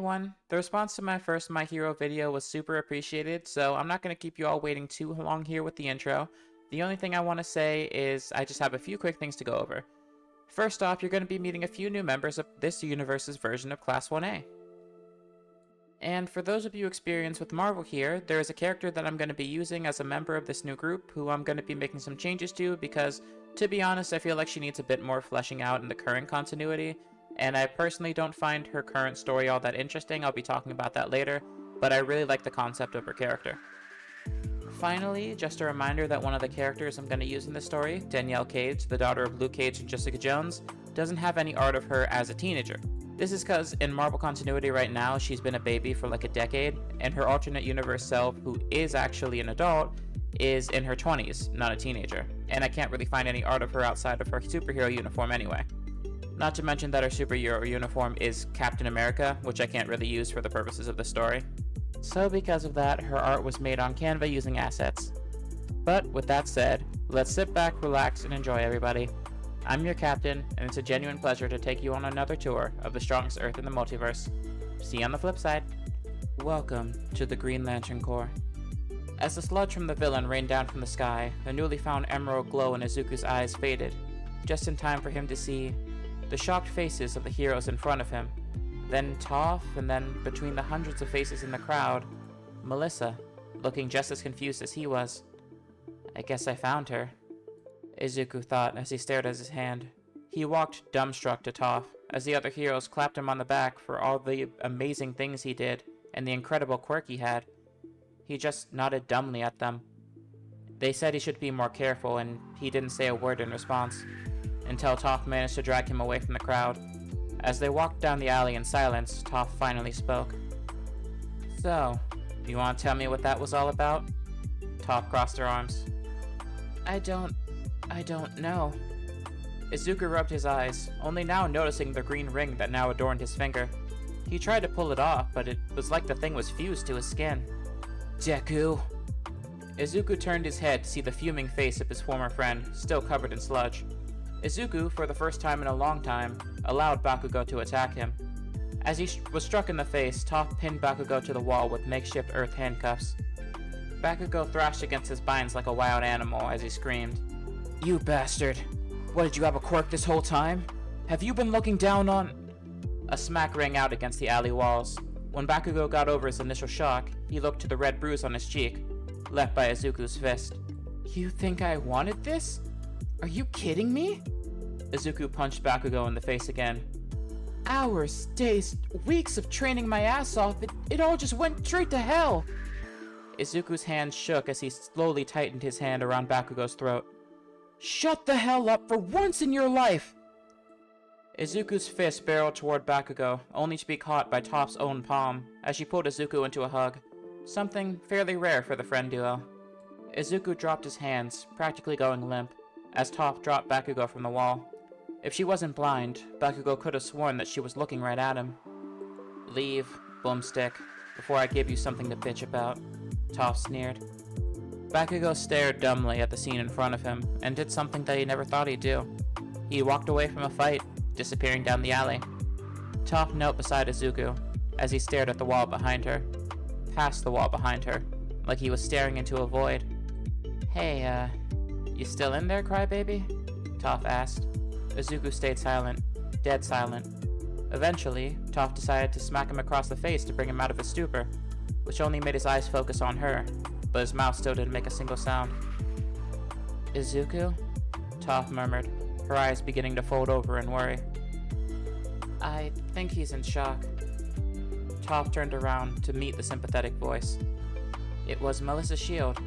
everyone! The response to my first My Hero video was super appreciated, so I'm not going to keep you all waiting too long here with the intro. The only thing I want to say is I just have a few quick things to go over. First off, you're going to be meeting a few new members of this universe's version of Class 1A. And for those of you experienced with Marvel here, there is a character that I'm going to be using as a member of this new group who I'm going to be making some changes to because, to be honest, I feel like she needs a bit more fleshing out in the current continuity. And I personally don't find her current story all that interesting. I'll be talking about that later, but I really like the concept of her character. Finally, just a reminder that one of the characters I'm going to use in this story, Danielle Cage, the daughter of Luke Cage and Jessica Jones, doesn't have any art of her as a teenager. This is because in Marvel continuity right now, she's been a baby for like a decade, and her alternate universe self, who is actually an adult, is in her 20s, not a teenager. And I can't really find any art of her outside of her superhero uniform anyway. Not to mention that her superhero uniform is Captain America, which I can't really use for the purposes of the story. So because of that, her art was made on Canva using assets. But with that said, let's sit back, relax, and enjoy, everybody. I'm your captain, and it's a genuine pleasure to take you on another tour of the strongest Earth in the multiverse. See you on the flip side. Welcome to the Green Lantern Corps. As the sludge from the villain rained down from the sky, the newly found emerald glow in Izuku's eyes faded, just in time for him to see the shocked faces of the heroes in front of him, then Toph, and then between the hundreds of faces in the crowd, Melissa, looking just as confused as he was. I guess I found her, Izuku thought as he stared at his hand. He walked dumbstruck to Toph, as the other heroes clapped him on the back for all the amazing things he did, and the incredible quirk he had. He just nodded dumbly at them. They said he should be more careful, and he didn't say a word in response, until Toph managed to drag him away from the crowd. As they walked down the alley in silence, Toph finally spoke. So, you want to tell me what that was all about? Toph crossed her arms. I don't know. Izuku rubbed his eyes, only now noticing the green ring that now adorned his finger. He tried to pull it off, but it was like the thing was fused to his skin. Deku! Izuku turned his head to see the fuming face of his former friend, still covered in sludge. Izuku, for the first time in a long time, allowed Bakugo to attack him. As he was struck in the face, Toph pinned Bakugo to the wall with makeshift earth handcuffs. Bakugo thrashed against his binds like a wild animal as he screamed, You bastard! What, did you have a quirk this whole time? Have you been looking down on... A smack rang out against the alley walls. When Bakugo got over his initial shock, he looked to the red bruise on his cheek, left by Izuku's fist. You think I wanted this? Are you kidding me? Izuku punched Bakugo in the face again. Hours, days, weeks of training my ass off, it all just went straight to hell! Izuku's hands shook as he slowly tightened his hand around Bakugo's throat. Shut the hell up for once in your life! Izuku's fist barreled toward Bakugo, only to be caught by Toph's own palm, as she pulled Izuku into a hug. Something fairly rare for the friend duo. Izuku dropped his hands, practically going limp, as Toph dropped Bakugo from the wall. If she wasn't blind, Bakugo could have sworn that she was looking right at him. Leave, boomstick, before I give you something to bitch about, Toph sneered. Bakugo stared dumbly at the scene in front of him, and did something that he never thought he'd do. He walked away from a fight, disappearing down the alley. Toph knelt beside Izuku, as he stared at the wall behind her. Past the wall behind her, like he was staring into a void. Hey, you still in there, crybaby? Toph asked. Izuku stayed silent, dead silent. Eventually, Toph decided to smack him across the face to bring him out of his stupor, which only made his eyes focus on her, but his mouth still didn't make a single sound. Izuku? Toph murmured, her eyes beginning to fold over in worry. I think he's in shock. Toph turned around to meet the sympathetic voice. It was Melissa Shield,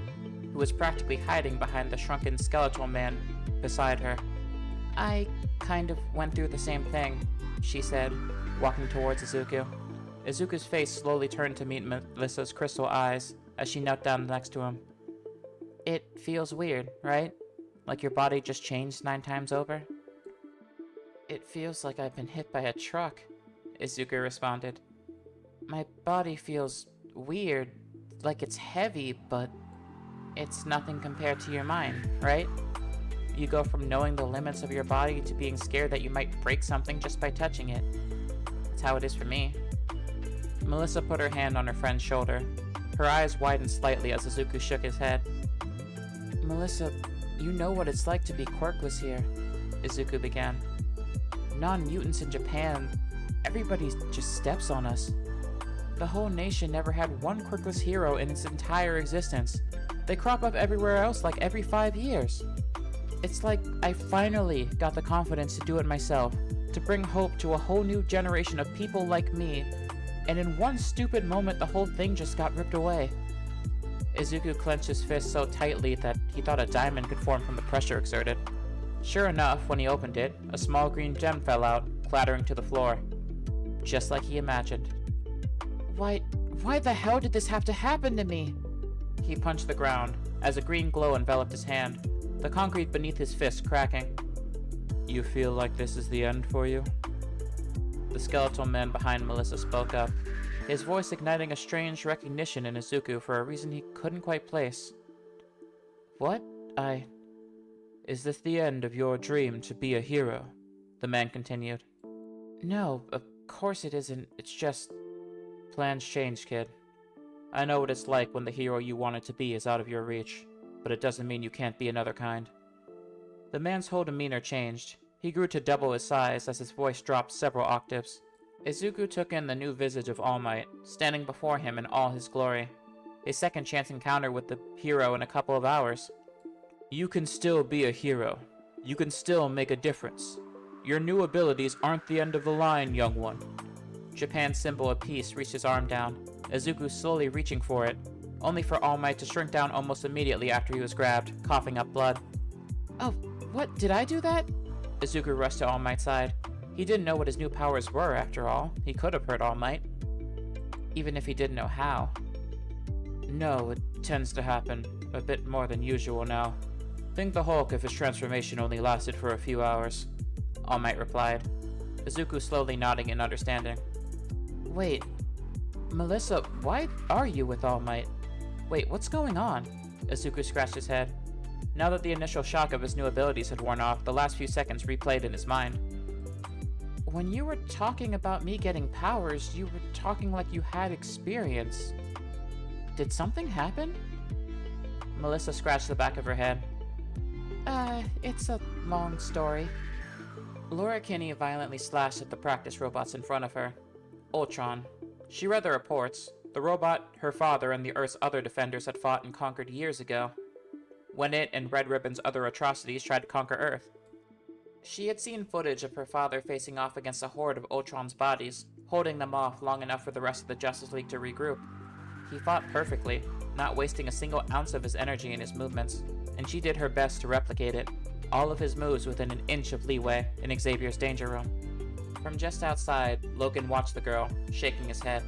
who was practically hiding behind the shrunken skeletal man beside her. I kind of went through the same thing, she said, walking towards Izuku. Izuku's face slowly turned to meet Melissa's crystal eyes as she knelt down next to him. It feels weird, right? Like your body just changed 9 times over? It feels like I've been hit by a truck, Izuku responded. My body feels weird, like it's heavy, but it's nothing compared to your mind, right? You go from knowing the limits of your body to being scared that you might break something just by touching it. That's how it is for me. Melissa put her hand on her friend's shoulder. Her eyes widened slightly as Izuku shook his head. Melissa, you know what it's like to be quirkless here, Izuku began. Non-mutants in Japan, everybody just steps on us. The whole nation never had one quirkless hero in its entire existence. They crop up everywhere else like every 5 years. It's like I finally got the confidence to do it myself, to bring hope to a whole new generation of people like me, and in one stupid moment the whole thing just got ripped away. Izuku clenched his fist so tightly that he thought a diamond could form from the pressure exerted. Sure enough, when he opened it, a small green gem fell out, clattering to the floor. Just like he imagined. Why the hell did this have to happen to me? He punched the ground, as a green glow enveloped his hand, the concrete beneath his fist cracking. You feel like this is the end for you? The skeletal man behind Melissa spoke up, his voice igniting a strange recognition in Izuku for a reason he couldn't quite place. What? Is this the end of your dream to be a hero? The man continued. No, of course it isn't. It's just... Plans change, kid. I know what it's like when the hero you wanted to be is out of your reach, but it doesn't mean you can't be another kind. The man's whole demeanor changed. He grew to double his size as his voice dropped several octaves. Izuku took in the new visage of All Might, standing before him in all his glory. His second chance encounter with the hero in a couple of hours. You can still be a hero. You can still make a difference. Your new abilities aren't the end of the line, young one. Japan's symbol of peace reached his arm down, Izuku slowly reaching for it, only for All Might to shrink down almost immediately after he was grabbed, coughing up blood. Oh, what? Did I do that? Izuku rushed to All Might's side. He didn't know what his new powers were, after all. He could have hurt All Might. Even if he didn't know how. No, it tends to happen. A bit more than usual now. Think the Hulk if his transformation only lasted for a few hours. All Might replied, Izuku slowly nodding in understanding. Wait, Melissa, why are you with All Might? Wait, what's going on? Izuku scratched his head. Now that the initial shock of his new abilities had worn off, the last few seconds replayed in his mind. When you were talking about me getting powers, you were talking like you had experience. Did something happen? Melissa scratched the back of her head. It's a long story. Laura Kinney violently slashed at the practice robots in front of her. Ultron. She read the reports. The robot, her father, and the Earth's other defenders had fought and conquered years ago, when it and Red Ribbon's other atrocities tried to conquer Earth. She had seen footage of her father facing off against a horde of Ultron's bodies, holding them off long enough for the rest of the Justice League to regroup. He fought perfectly, not wasting a single ounce of his energy in his movements, and she did her best to replicate it, all of his moves within an inch of leeway in Xavier's danger room. From just outside, Logan watched the girl, shaking his head.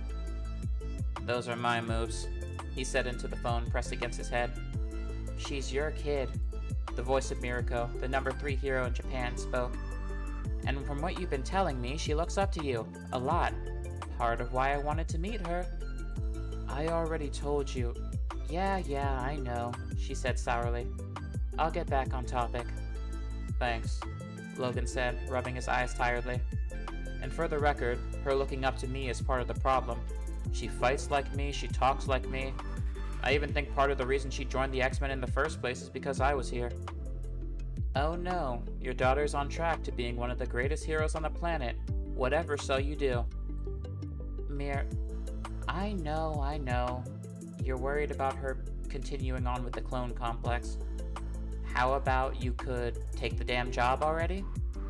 Those are my moves, he said into the phone pressed against his head. She's your kid, the voice of Mirako, the number 3 hero in Japan, spoke. And from what you've been telling me, she looks up to you, a lot. Part of why I wanted to meet her. I already told you. Yeah, I know, she said sourly. I'll get back on topic. Thanks, Logan said, rubbing his eyes tiredly. And for the record, her looking up to me is part of the problem. She fights like me, she talks like me. I even think part of the reason she joined the X-Men in the first place is because I was here. Oh no, your daughter's on track to being one of the greatest heroes on the planet, whatever so you do. I know. You're worried about her continuing on with the clone complex. How about you could take the damn job already?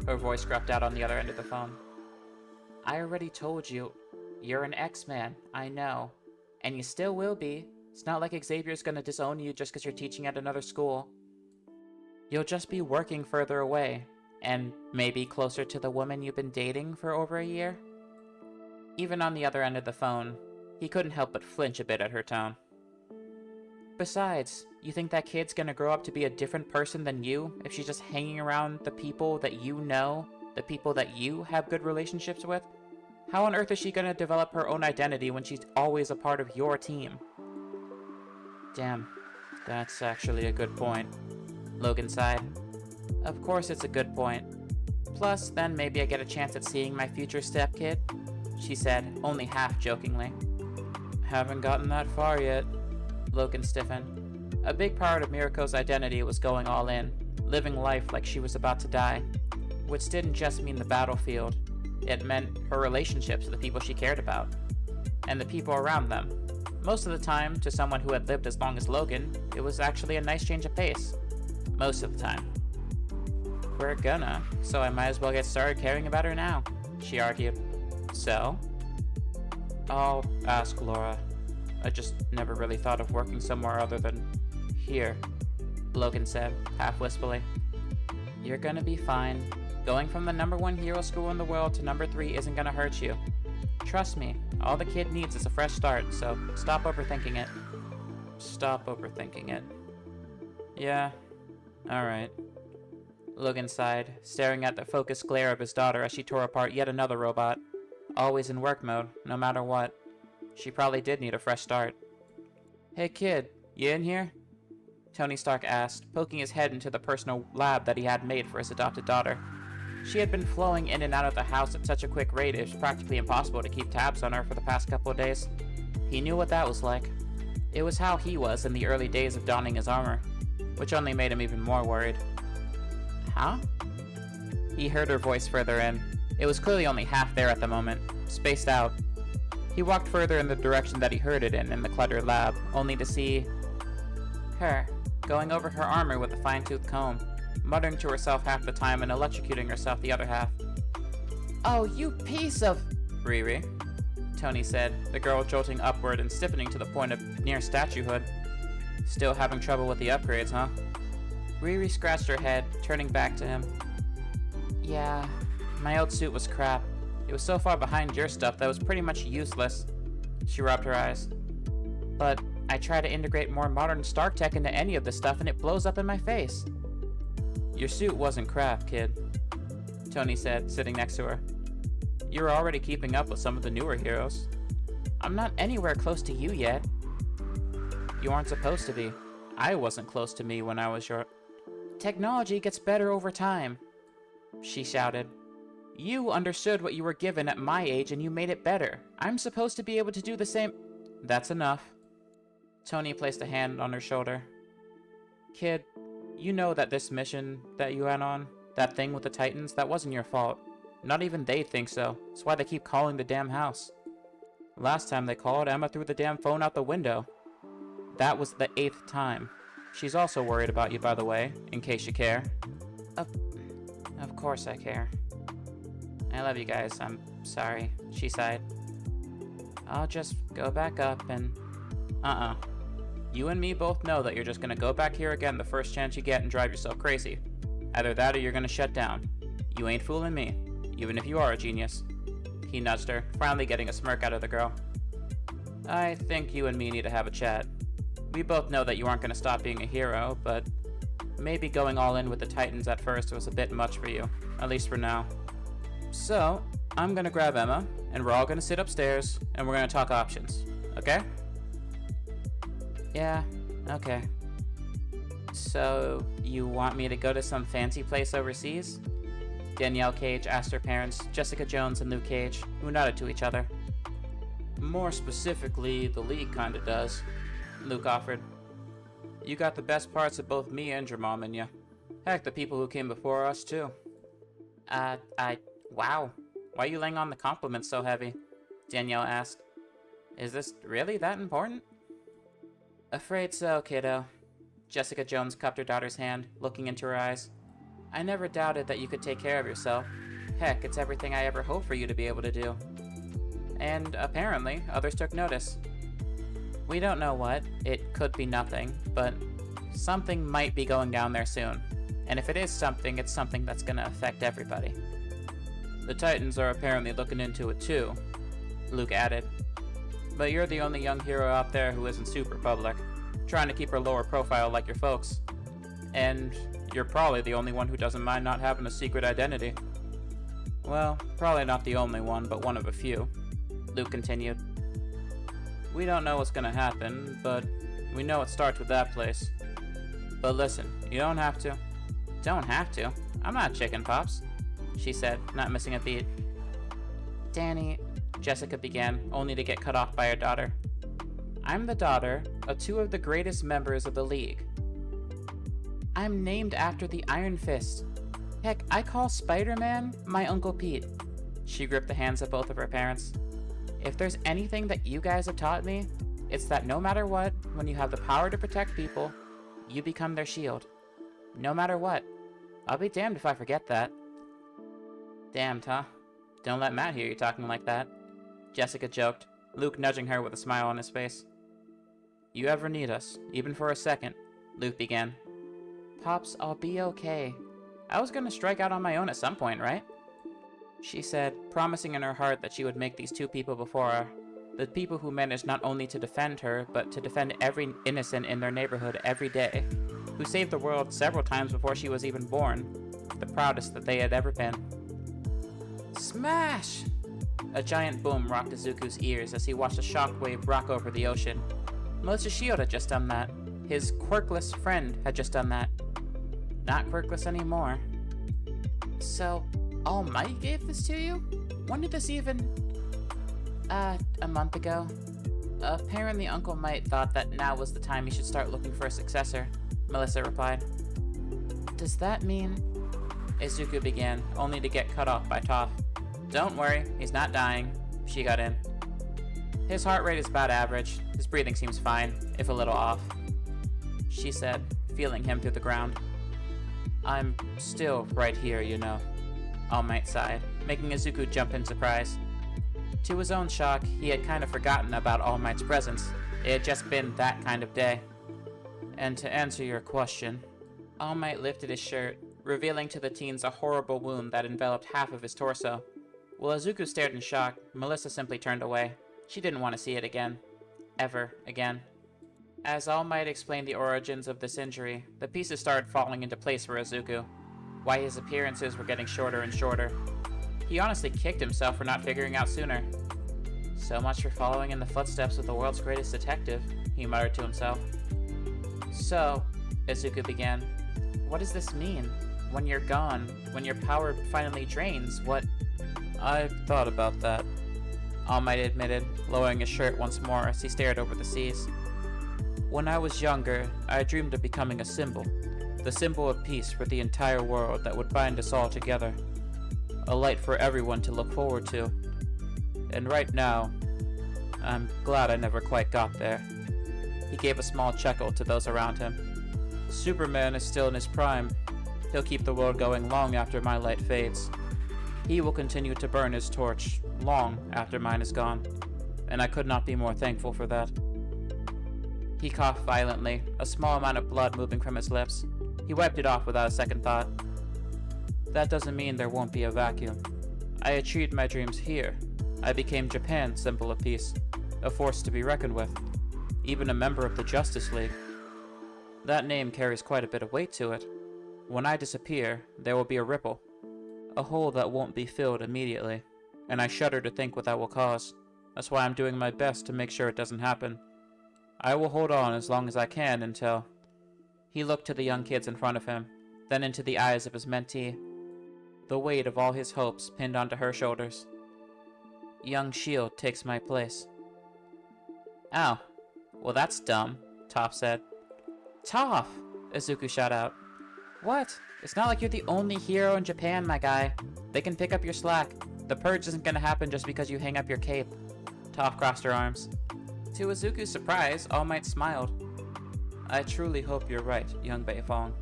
Her voice gruffed out on the other end of the phone. I already told you, you're an X-Man, I know. And you still will be. It's not like Xavier's gonna disown you just because you're teaching at another school. You'll just be working further away, and maybe closer to the woman you've been dating for over a year? Even on the other end of the phone, he couldn't help but flinch a bit at her tone. Besides, you think that kid's gonna grow up to be a different person than you if she's just hanging around the people that you know, the people that you have good relationships with? How on earth is she gonna develop her own identity when she's always a part of your team? Damn, that's actually a good point, Logan sighed. Of course it's a good point. Plus, then maybe I get a chance at seeing my future stepkid. she said, only half jokingly. Haven't gotten that far yet. Logan stiffened. A big part of Miriko's identity was going all in, living life like she was about to die, which didn't just mean the battlefield. It meant her relationships with the people she cared about, and the people around them. Most of the time, to someone who had lived as long as Logan, it was actually a nice change of pace. Most of the time. We're gonna, so I might as well get started caring about her now, she argued. So? I'll ask Laura. I just never really thought of working somewhere other than here, Logan said, half wistfully. You're gonna be fine. Going from the #1 hero school in the world to #3 isn't gonna hurt you. Trust me, all the kid needs is a fresh start, so stop overthinking it. Stop overthinking it. Yeah, alright. Logan sighed, staring at the focused glare of his daughter as she tore apart yet another robot. Always in work mode, no matter what. She probably did need a fresh start. Hey kid, you in here? Tony Stark asked, poking his head into the personal lab that he had made for his adopted daughter. She had been flowing in and out of the house at such a quick rate it was practically impossible to keep tabs on her for the past couple of days. He knew what that was like. It was how he was in the early days of donning his armor, which only made him even more worried. Huh? He heard her voice further in. It was clearly only half there at the moment, spaced out. He walked further in the direction that he heard it in the cluttered lab, only to see her, going over her armor with a fine-toothed comb, muttering to herself half the time and electrocuting herself the other half. Oh, you piece of... Riri, Tony said, the girl jolting upward and stiffening to the point of near statuehood. Still having trouble with the upgrades, huh? Riri scratched her head, turning back to him. Yeah, my old suit was crap. It was so far behind your stuff that it was pretty much useless. She rubbed her eyes. But I try to integrate more modern Stark tech into any of this stuff and it blows up in my face. Your suit wasn't crap, kid, Tony said, sitting next to her. You're already keeping up with some of the newer heroes. I'm not anywhere close to you yet. You aren't supposed to be. I wasn't close to me when I was your... Technology gets better over time, she shouted. You understood what you were given at my age and you made it better. I'm supposed to be able to do the same... That's enough. Tony placed a hand on her shoulder. Kid, you know that this mission that you went on, that thing with the Titans, that wasn't your fault. Not even they think so. That's why they keep calling the damn house. Last time they called, Emma threw the damn phone out the window. That was the 8th time. She's also worried about you, by the way, in case you care. Of course I care. I love you guys, I'm sorry, she sighed. I'll just go back up and... You and me both know that you're just gonna go back here again the first chance you get and drive yourself crazy. Either that or you're gonna shut down. You ain't fooling me, even if you are a genius. He nudged her, finally getting a smirk out of the girl. I think you and me need to have a chat. We both know that you aren't gonna stop being a hero, but maybe going all in with the Titans at first was a bit much for you, at least for now. So, I'm gonna grab Emma, and we're all gonna sit upstairs, and we're gonna talk options, okay? Yeah, okay. So, you want me to go to some fancy place overseas? Danielle Cage asked her parents, Jessica Jones and Luke Cage, who nodded to each other. More specifically, the League kinda does, Luke offered. You got the best parts of both me and your mom in you. Heck, the people who came before us, too. Wow. Why are you laying on the compliments so heavy? Danielle asked. Is this really that important? Afraid so, kiddo. Jessica Jones cupped her daughter's hand, looking into her eyes. I never doubted that you could take care of yourself. Heck, it's everything I ever hoped for you to be able to do. And apparently, others took notice. We don't know what. It could be nothing, but something might be going down there soon. And if it is something, it's something that's gonna affect everybody. The Titans are apparently looking into it too, Luke added. But you're the only young hero out there who isn't super public, trying to keep her lower profile like your folks. And you're probably the only one who doesn't mind not having a secret identity. Well, probably not the only one, but one of a few, Luke continued. We don't know what's gonna happen, but we know it starts with that place. But listen, you don't have to. Don't have to? I'm not chicken pops, she said, not missing a beat. Danny, Jessica began, only to get cut off by her daughter. I'm the daughter of two of the greatest members of the League. I'm named after the Iron Fist. Heck, I call Spider-Man my Uncle Pete. She gripped the hands of both of her parents. If there's anything that you guys have taught me, it's that no matter what, when you have the power to protect people, you become their shield. No matter what. I'll be damned if I forget that. Damned, huh? Don't let Matt hear you talking like that. Jessica joked, Luke nudging her with a smile on his face. You ever need us, even for a second, Luke began. Pops, I'll be okay. I was gonna strike out on my own at some point, right? She said, promising in her heart that she would make these two people before her. The people who managed not only to defend her, but to defend every innocent in their neighborhood every day. Who saved the world several times before she was even born. The proudest that they had ever been. Smash! A giant boom rocked Izuku's ears as he watched a shockwave rock over the ocean. Melissa Shield had just done that. His quirkless friend had just done that. Not quirkless anymore. So, All Might gave this to you? When did this even... a month ago. Apparently Uncle Might thought that now was the time he should start looking for a successor, Melissa replied. Does that mean... Izuku began, only to get cut off by Toph. Don't worry, he's not dying, she got in. His heart rate is about average. His breathing seems fine, if a little off, she said, feeling him through the ground. I'm still right here, you know, All Might sighed, making Izuku jump in surprise. To his own shock, he had kind of forgotten about All Might's presence. It had just been that kind of day. And to answer your question, All Might lifted his shirt, revealing to the teens a horrible wound that enveloped half of his torso. While Izuku stared in shock, Melissa simply turned away. She didn't want to see it again. Ever again. As All Might explained the origins of this injury, the pieces started falling into place for Izuku. Why his appearances were getting shorter and shorter. He honestly kicked himself for not figuring out sooner. So much for following in the footsteps of the world's greatest detective, he muttered to himself. So, Izuku began, what does this mean? When you're gone, when your power finally drains, what... I've thought about that, All Might admitted, lowering his shirt once more as he stared over the seas. When I was younger, I dreamed of becoming a symbol. The symbol of peace for the entire world that would bind us all together. A light for everyone to look forward to. And right now, I'm glad I never quite got there. He gave a small chuckle to those around him. Superman is still in his prime. He'll keep the world going long after my light fades. He will continue to burn his torch long after mine is gone, and I could not be more thankful for that. He coughed violently, a small amount of blood moving from his lips. He wiped it off without a second thought. That doesn't mean there won't be a vacuum. I achieved my dreams here. I became Japan's symbol of peace, a force to be reckoned with, even a member of the Justice League. That name carries quite a bit of weight to it. When I disappear, there will be a ripple, a hole that won't be filled immediately, and I shudder to think what that will cause. That's why I'm doing my best to make sure it doesn't happen. I will hold on as long as I can until... He looked to the young kids in front of him, then into the eyes of his mentee. The weight of all his hopes pinned onto her shoulders. Young Shield takes my place. Oh, well that's dumb, Toph said. Toph! Izuku shot out. What? It's not like you're the only hero in Japan, my guy. They can pick up your slack. The purge isn't gonna happen just because you hang up your cape. Toph crossed her arms. To Izuku's surprise, All Might smiled. I truly hope you're right, young Beifong.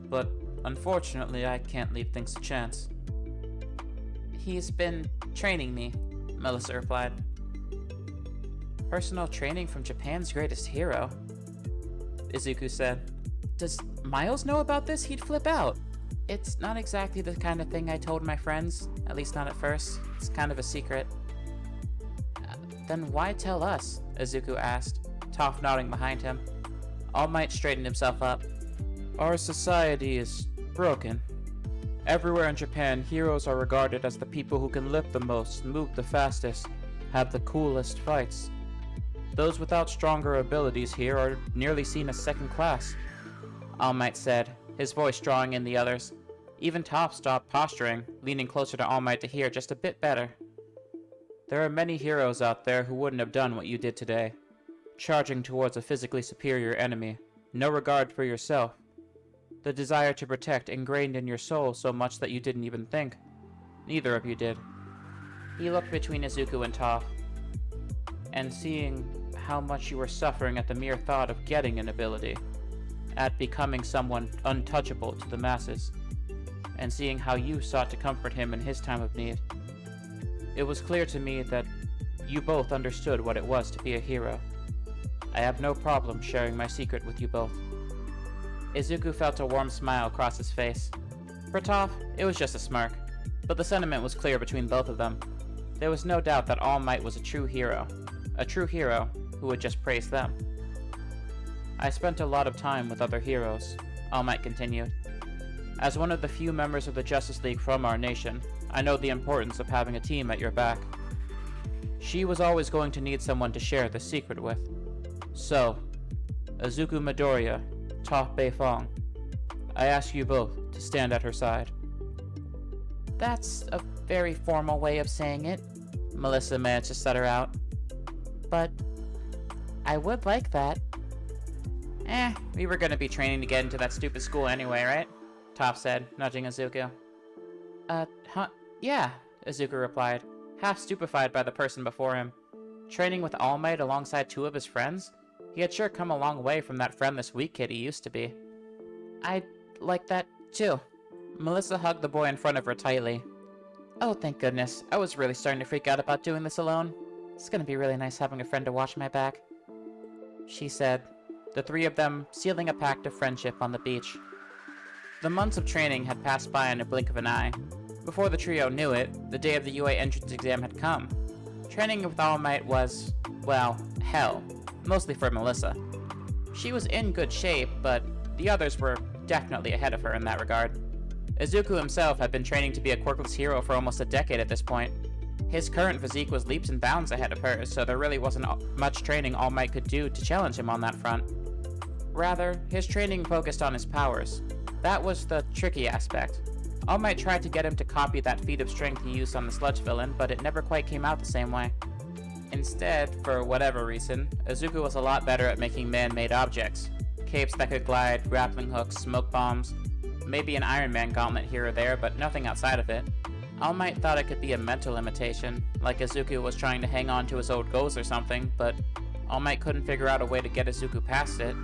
But unfortunately, I can't leave things to chance. He's been training me, Melissa replied. Personal training from Japan's greatest hero, Izuku said. Does Miles know about this? He'd flip out. It's not exactly the kind of thing I told my friends, at least not at first. It's kind of a secret. Then why tell us? Izuku asked, Toph nodding behind him. All Might straightened himself up. Our society is broken. Everywhere in Japan, heroes are regarded as the people who can lift the most, move the fastest, have the coolest fights. Those without stronger abilities here are nearly seen as second class, All Might said, his voice drawing in the others. Even Toph stopped posturing, leaning closer to All Might to hear just a bit better. There are many heroes out there who wouldn't have done what you did today, charging towards a physically superior enemy, no regard for yourself, the desire to protect ingrained in your soul so much that you didn't even think. Neither of you did. He looked between Izuku and Toph, and seeing how much you were suffering at the mere thought of getting an ability, at becoming someone untouchable to the masses, and seeing how you sought to comfort him in his time of need, it was clear to me that you both understood what it was to be a hero. I have no problem sharing my secret with you both. Izuku felt a warm smile cross his face. For Toph, it was just a smirk, but the sentiment was clear between both of them. There was no doubt that All Might was a true hero who would just praise them. I spent a lot of time with other heroes, All Might continued. As one of the few members of the Justice League from our nation, I know the importance of having a team at your back. She was always going to need someone to share the secret with. So, Izuku Midoriya, Toph Beifong, I ask you both to stand at her side. That's a very formal way of saying it, Melissa managed to stutter out. But I would like that. We were gonna be training to get into that stupid school anyway, right? Toph said, nudging Izuku. Yeah, Izuku replied, half stupefied by the person before him. Training with All Might alongside two of his friends? He had sure come a long way from that friendless weak kid he used to be. I'd like that, too. Melissa hugged the boy in front of her tightly. Oh, thank goodness. I was really starting to freak out about doing this alone. It's gonna be really nice having a friend to watch my back, she said, the three of them sealing a pact of friendship on the beach. The months of training had passed by in a blink of an eye. Before the trio knew it, the day of the UA entrance exam had come. Training with All Might was, well, hell, mostly for Melissa. She was in good shape, but the others were definitely ahead of her in that regard. Izuku himself had been training to be a quirkless hero for almost a decade at this point. His current physique was leaps and bounds ahead of hers, so there really wasn't much training All Might could do to challenge him on that front. Rather, his training focused on his powers. That was the tricky aspect. All Might tried to get him to copy that feat of strength he used on the sludge villain, but it never quite came out the same way. Instead, for whatever reason, Izuku was a lot better at making man-made objects. Capes that could glide, grappling hooks, smoke bombs, maybe an Iron Man gauntlet here or there, but nothing outside of it. All Might thought it could be a mental limitation, like Izuku was trying to hang on to his old goals or something, but All Might couldn't figure out a way to get Izuku past it.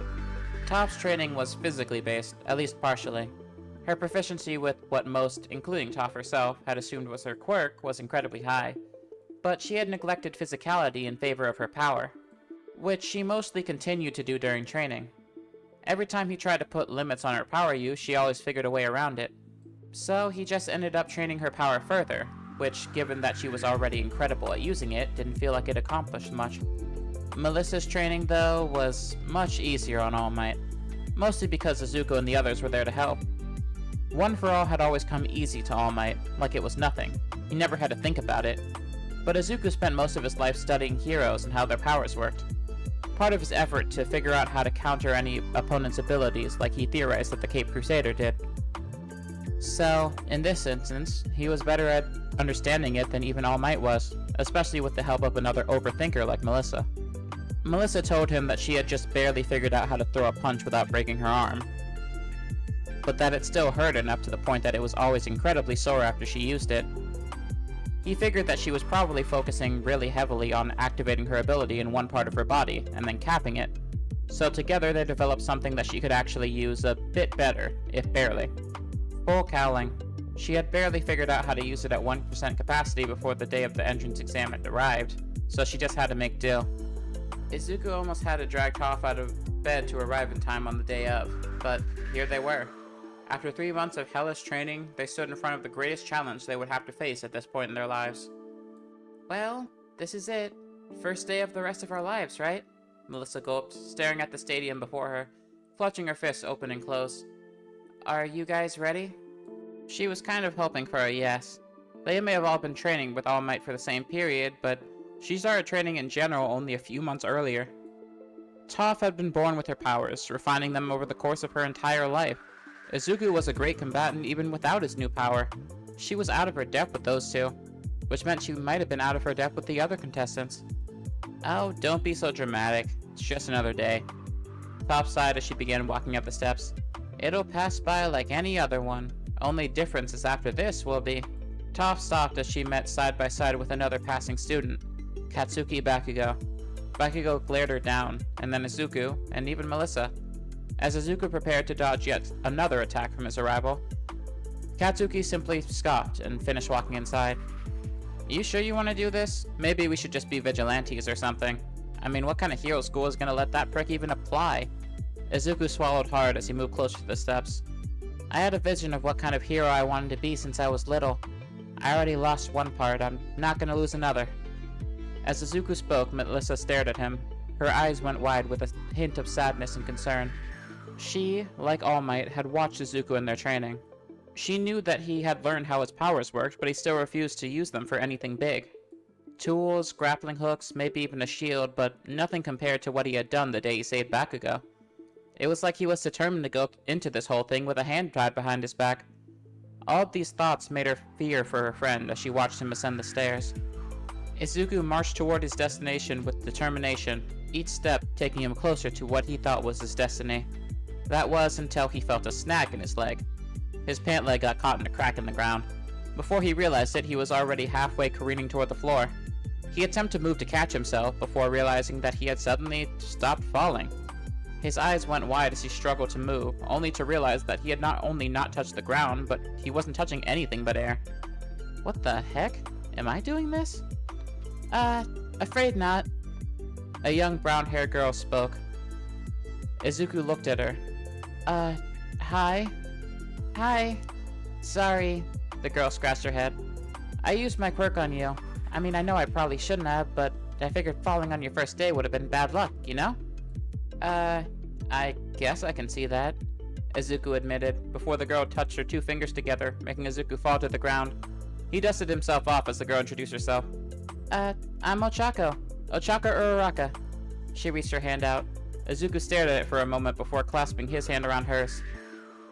Toph's training was physically based, at least partially. Her proficiency with what most, including Toph herself, had assumed was her quirk was incredibly high, but she had neglected physicality in favor of her power, which she mostly continued to do during training. Every time he tried to put limits on her power use, she always figured a way around it. So he just ended up training her power further, which, given that she was already incredible at using it, didn't feel like it accomplished much. Melissa's training, though, was much easier on All Might, mostly because Izuku and the others were there to help. One for All had always come easy to All Might, like it was nothing. He never had to think about it. But Izuku spent most of his life studying heroes and how their powers worked. Part of his effort to figure out how to counter any opponent's abilities, like he theorized that the Caped Crusader did. So, in this instance, he was better at understanding it than even All Might was, especially with the help of another overthinker like Melissa. Melissa told him that she had just barely figured out how to throw a punch without breaking her arm, but that it still hurt enough to the point that it was always incredibly sore after she used it. He figured that she was probably focusing really heavily on activating her ability in one part of her body, and then capping it. So together they developed something that she could actually use a bit better, if barely. Full cowling. She had barely figured out how to use it at 1% capacity before the day of the entrance exam had arrived, so she just had to make do. Izuku almost had to drag Toph out of bed to arrive in time on the day of, but here they were. After 3 months of hellish training, they stood in front of the greatest challenge they would have to face at this point in their lives. Well, this is it. First day of the rest of our lives, right? Melissa gulped, staring at the stadium before her, clutching her fists open and close. Are you guys ready? She was kind of hoping for a yes. They may have all been training with All Might for the same period, but she started training in general only a few months earlier. Toph had been born with her powers, refining them over the course of her entire life. Izuku was a great combatant even without his new power. She was out of her depth with those two. which meant she might have been out of her depth with the other contestants. Oh, don't be so dramatic. It's just another day. Toph sighed as she began walking up the steps. It'll pass by like any other one. Only difference is after this will be... Toph stopped as she met side by side with another passing student, Katsuki Bakugo. Bakugo glared her down, and then Izuku, and even Melissa. As Izuku prepared to dodge yet another attack from his arrival, Katsuki simply scoffed and finished walking inside. You sure you want to do this? Maybe we should just be vigilantes or something. I mean, what kind of hero school is gonna let that prick even apply? Izuku swallowed hard as he moved closer to the steps. I had a vision of what kind of hero I wanted to be since I was little. I already lost one part, I'm not gonna lose another. As Izuku spoke, Melissa stared at him. Her eyes went wide with a hint of sadness and concern. She, like All Might, had watched Izuku in their training. She knew that he had learned how his powers worked, but he still refused to use them for anything big. Tools, grappling hooks, maybe even a shield, but nothing compared to what he had done the day he saved Bakugo. It was like he was determined to go into this whole thing with a hand tied behind his back. All of these thoughts made her fear for her friend as she watched him ascend the stairs. Izuku marched toward his destination with determination, each step taking him closer to what he thought was his destiny. That was until he felt a snag in his leg. His pant leg got caught in a crack in the ground. Before he realized it, he was already halfway careening toward the floor. He attempted to move to catch himself before realizing that he had suddenly stopped falling. His eyes went wide as he struggled to move, only to realize that he had not only not touched the ground, but he wasn't touching anything but air. What the heck? Am I doing this? Afraid not. A young brown-haired girl spoke. Izuku looked at her. Hi? Hi. Sorry. The girl scratched her head. I used my quirk on you. I mean, I know I probably shouldn't have, but I figured falling on your first day would have been bad luck, you know? I guess I can see that, Izuku admitted, before the girl touched her two fingers together, making Izuku fall to the ground. He dusted himself off as the girl introduced herself. I'm Ochako. Ochako Uraraka. She reached her hand out. Izuku stared at it for a moment before clasping his hand around hers.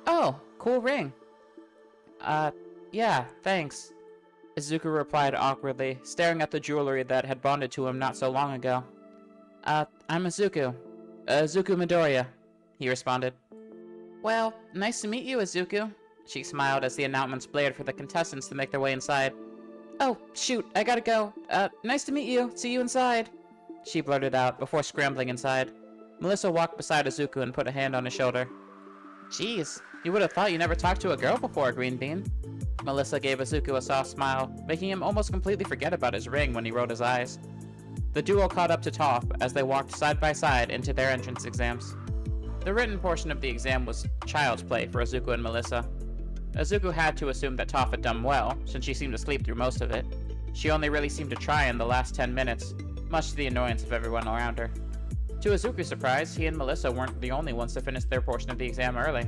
Oh, cool ring. Yeah, thanks. Izuku replied awkwardly, staring at the jewelry that had bonded to him not so long ago. I'm Izuku. Izuku Midoriya, he responded. Well, nice to meet you, Izuku. She smiled as the announcements blared for the contestants to make their way inside. Oh, shoot, I gotta go. Nice to meet you. See you inside. She blurted out before scrambling inside. Melissa walked beside Izuku and put a hand on his shoulder. Jeez, you would have thought you never talked to a girl before, Green Bean. Melissa gave Izuku a soft smile, making him almost completely forget about his ring when he rolled his eyes. The duo caught up to Toph as they walked side by side into their entrance exams. The written portion of the exam was child's play for Izuku and Melissa. Izuku had to assume that Toph had done well, since she seemed to sleep through most of it. She only really seemed to try in the last 10 minutes, much to the annoyance of everyone around her. To Izuku's surprise, he and Melissa weren't the only ones to finish their portion of the exam early.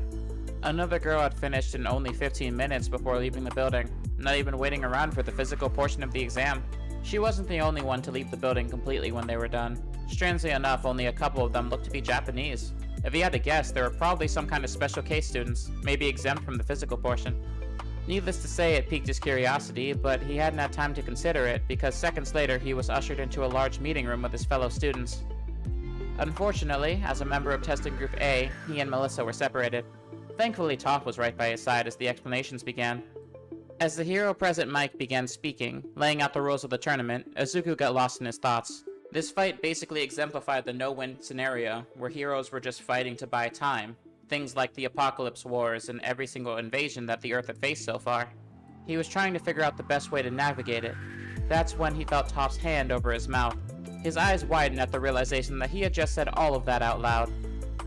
Another girl had finished in only 15 minutes before leaving the building, not even waiting around for the physical portion of the exam. She wasn't the only one to leave the building completely when they were done. Strangely enough, only a couple of them looked to be Japanese. If he had to guess, they were probably some kind of special case students, maybe exempt from the physical portion. Needless to say, it piqued his curiosity, but he hadn't had time to consider it because seconds later he was ushered into a large meeting room with his fellow students. Unfortunately, as a member of Testing Group A, he and Melissa were separated. Thankfully, Toph was right by his side as the explanations began. As the hero present Mike began speaking, laying out the rules of the tournament, Izuku got lost in his thoughts. This fight basically exemplified the no-win scenario, where heroes were just fighting to buy time, things like the Apocalypse Wars and every single invasion that the Earth had faced so far. He was trying to figure out the best way to navigate it. That's when he felt Toph's hand over his mouth. His eyes widened at the realization that he had just said all of that out loud.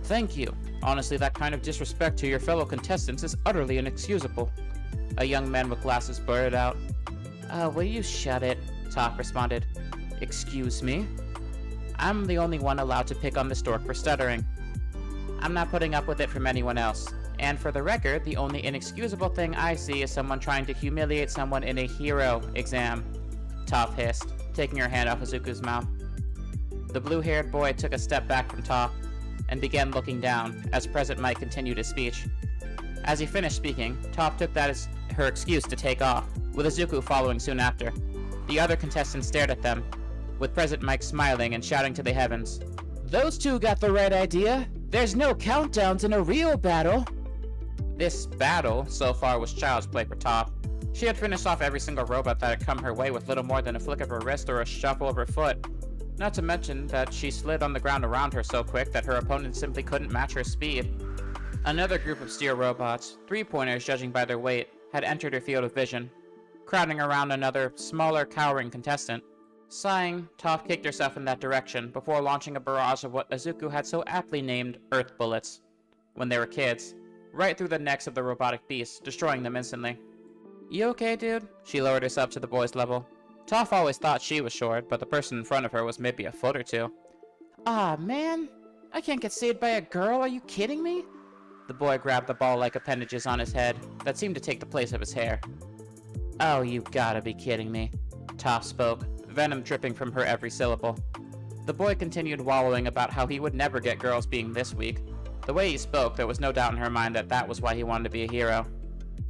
Thank you. Honestly, that kind of disrespect to your fellow contestants is utterly inexcusable. A young man with glasses blurted out. Will you shut it? Toph responded. Excuse me? I'm the only one allowed to pick on the stork for stuttering. I'm not putting up with it from anyone else. And for the record, the only inexcusable thing I see is someone trying to humiliate someone in a hero exam. Toph hissed, taking her hand off Izuku's mouth. The blue-haired boy took a step back from Toph and began looking down as President Mike continued his speech. As he finished speaking, Toph took that as her excuse to take off, with Izuku following soon after. The other contestants stared at them, with President Mike smiling and shouting to the heavens. "Those two got the right idea! There's no countdowns in a real battle!" This battle, so far, was child's play for Top. She had finished off every single robot that had come her way with little more than a flick of her wrist or a shuffle of her foot. Not to mention that she slid on the ground around her so quick that her opponent simply couldn't match her speed. Another group of steel robots, 3-pointers judging by their weight, had entered her field of vision, crowding around another, smaller, cowering contestant. Sighing, Toph kicked herself in that direction before launching a barrage of what Izuku had so aptly named Earth Bullets, when they were kids, right through the necks of the robotic beasts, destroying them instantly. "You okay, dude?" She lowered herself to the boy's level. Toph always thought she was short, but the person in front of her was maybe a foot or two. "Aw, man! I can't get saved by a girl, are you kidding me?" The boy grabbed the ball-like appendages on his head that seemed to take the place of his hair. "Oh, you gotta be kidding me," Toph spoke, venom dripping from her every syllable. The boy continued wallowing about how he would never get girls being this weak. The way he spoke, there was no doubt in her mind that that was why he wanted to be a hero.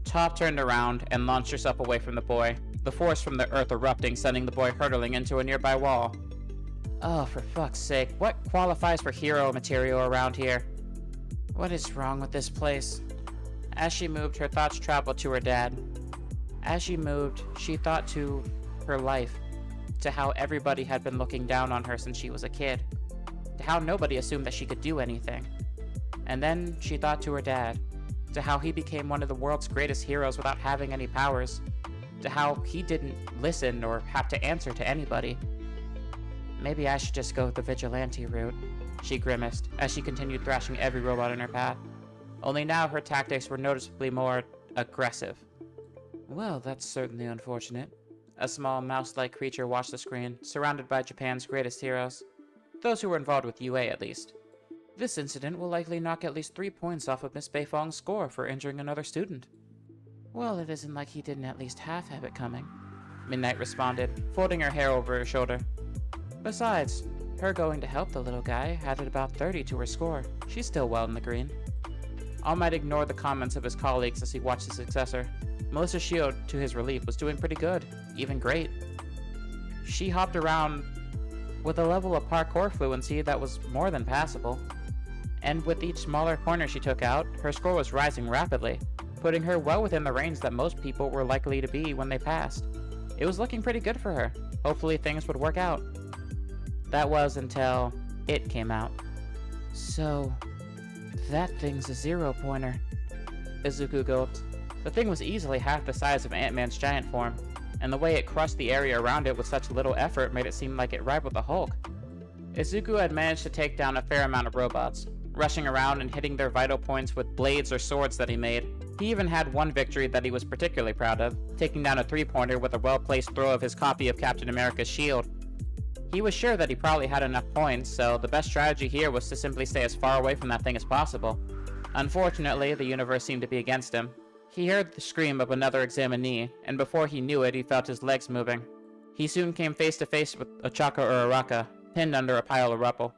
Toph turned around and launched herself away from the boy, the force from the earth erupting, sending the boy hurtling into a nearby wall. Oh, for fuck's sake, what qualifies for hero material around here? What is wrong with this place? As she moved, her thoughts traveled to her dad. As she moved, she thought to her life, to how everybody had been looking down on her since she was a kid, to how nobody assumed that she could do anything. And then she thought to her dad, to how he became one of the world's greatest heroes without having any powers, to how he didn't listen or have to answer to anybody. Maybe I should just go the vigilante route, she grimaced as she continued thrashing every robot in her path. Only now her tactics were noticeably more aggressive. Well, that's certainly unfortunate. A small mouse-like creature watched the screen, surrounded by Japan's greatest heroes. Those who were involved with UA, at least. This incident will likely knock at least 3 points off of Miss Beifong's score for injuring another student. Well, it isn't like he didn't at least half have it coming, Midnight responded, folding her hair over her shoulder. Besides, her going to help the little guy added about 30 to her score. She's still well in the green. All Might ignored the comments of his colleagues as he watched his successor. Melissa Shield, to his relief, was doing pretty good, even great. She hopped around with a level of parkour fluency that was more than passable. And with each smaller corner she took out, her score was rising rapidly, putting her well within the range that most people were likely to be when they passed. It was looking pretty good for her. Hopefully things would work out. That was until it came out. So, that thing's a 0-pointer. Izuku gulped. The thing was easily half the size of Ant-Man's giant form, and the way it crushed the area around it with such little effort made it seem like it rivaled the Hulk. Izuku had managed to take down a fair amount of robots, rushing around and hitting their vital points with blades or swords that he made. He even had one victory that he was particularly proud of, taking down a 3-pointer with a well-placed throw of his copy of Captain America's shield. He was sure that he probably had enough points, so the best strategy here was to simply stay as far away from that thing as possible. Unfortunately, the universe seemed to be against him. He heard the scream of another examinee, and before he knew it, he felt his legs moving. He soon came face to face with Ochaka Uraraka, pinned under a pile of rubble.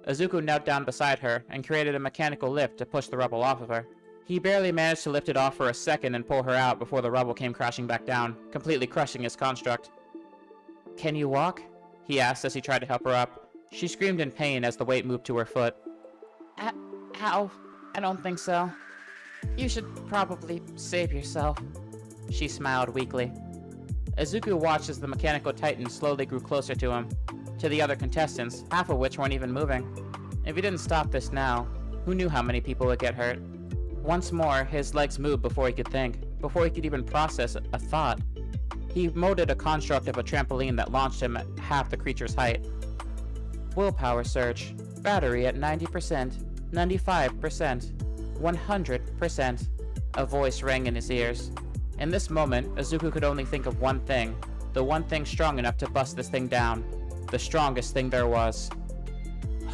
Izuku knelt down beside her and created a mechanical lift to push the rubble off of her. He barely managed to lift it off for a second and pull her out before the rubble came crashing back down, completely crushing his construct. "Can you walk?" he asked as he tried to help her up. She screamed in pain as the weight moved to her foot. Ow, I don't think so. You should probably save yourself. She smiled weakly. Izuku watched as the mechanical titan slowly grew closer to him, to the other contestants, half of which weren't even moving. If he didn't stop this now, who knew how many people would get hurt? Once more, his legs moved before he could think, before he could even process a thought. He molded a construct of a trampoline that launched him at half the creature's height. Willpower search. Battery at 90%, 95%, 100%. A voice rang in his ears. In this moment, Izuku could only think of one thing, the one thing strong enough to bust this thing down. The strongest thing there was.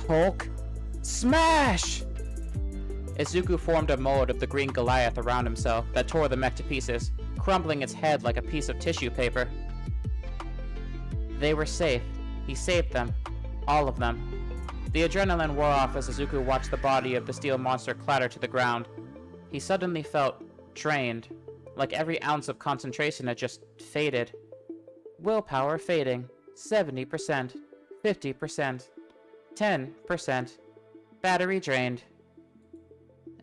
Hulk Smash! Izuku formed a mold of the green Goliath around himself that tore the mech to pieces, crumbling its head like a piece of tissue paper. They were safe. He saved them. All of them. The adrenaline wore off as Izuku watched the body of the steel monster clatter to the ground. He suddenly felt drained, like every ounce of concentration had just faded. Willpower fading. 70%. 50%. 10%. Battery drained.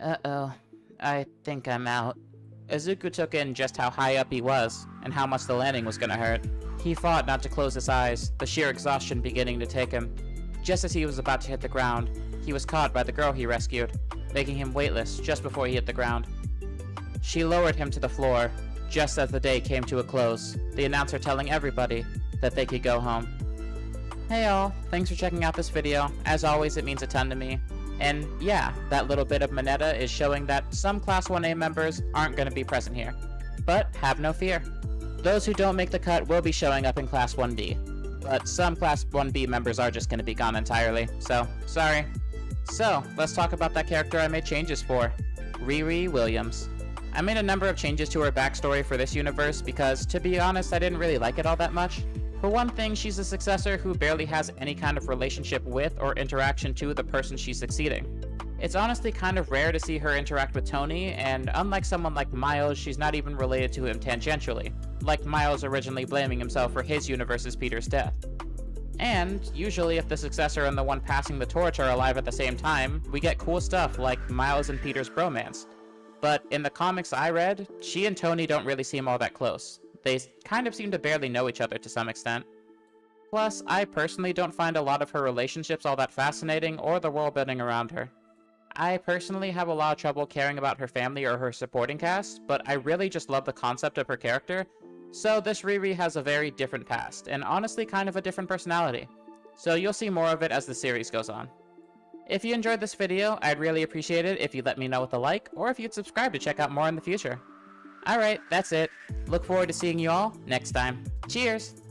Uh-oh. I think I'm out. Izuku took in just how high up he was, and how much the landing was gonna hurt. He fought not to close his eyes, the sheer exhaustion beginning to take him. Just as he was about to hit the ground, he was caught by the girl he rescued, making him weightless just before he hit the ground. She lowered him to the floor, just as the day came to a close, the announcer telling everybody that they could go home. Hey all, thanks for checking out this video. As always, it means a ton to me. And yeah, that little bit of Mineta is showing that some Class 1A members aren't going to be present here. But have no fear. Those who don't make the cut will be showing up in Class 1B. But some Class 1B members are just going to be gone entirely, so sorry. So, let's talk about that character I made changes for, Riri Williams. I made a number of changes to her backstory for this universe because, to be honest, I didn't really like it all that much. For one thing, she's a successor who barely has any kind of relationship with or interaction to the person she's succeeding. It's honestly kind of rare to see her interact with Tony, and unlike someone like Miles, she's not even related to him tangentially, like Miles originally blaming himself for his universe's Peter's death. And, usually if the successor and the one passing the torch are alive at the same time, we get cool stuff like Miles and Peter's bromance. But in the comics I read, she and Tony don't really seem all that close. They kind of seem to barely know each other to some extent. Plus, I personally don't find a lot of her relationships all that fascinating or the world building around her. I personally have a lot of trouble caring about her family or her supporting cast, but I really just love the concept of her character, so this Riri has a very different past, and honestly kind of a different personality. So you'll see more of it as the series goes on. If you enjoyed this video, I'd really appreciate it if you'd let me know with a like, or if you'd subscribe to check out more in the future. Alright, that's it. Look forward to seeing you all next time. Cheers!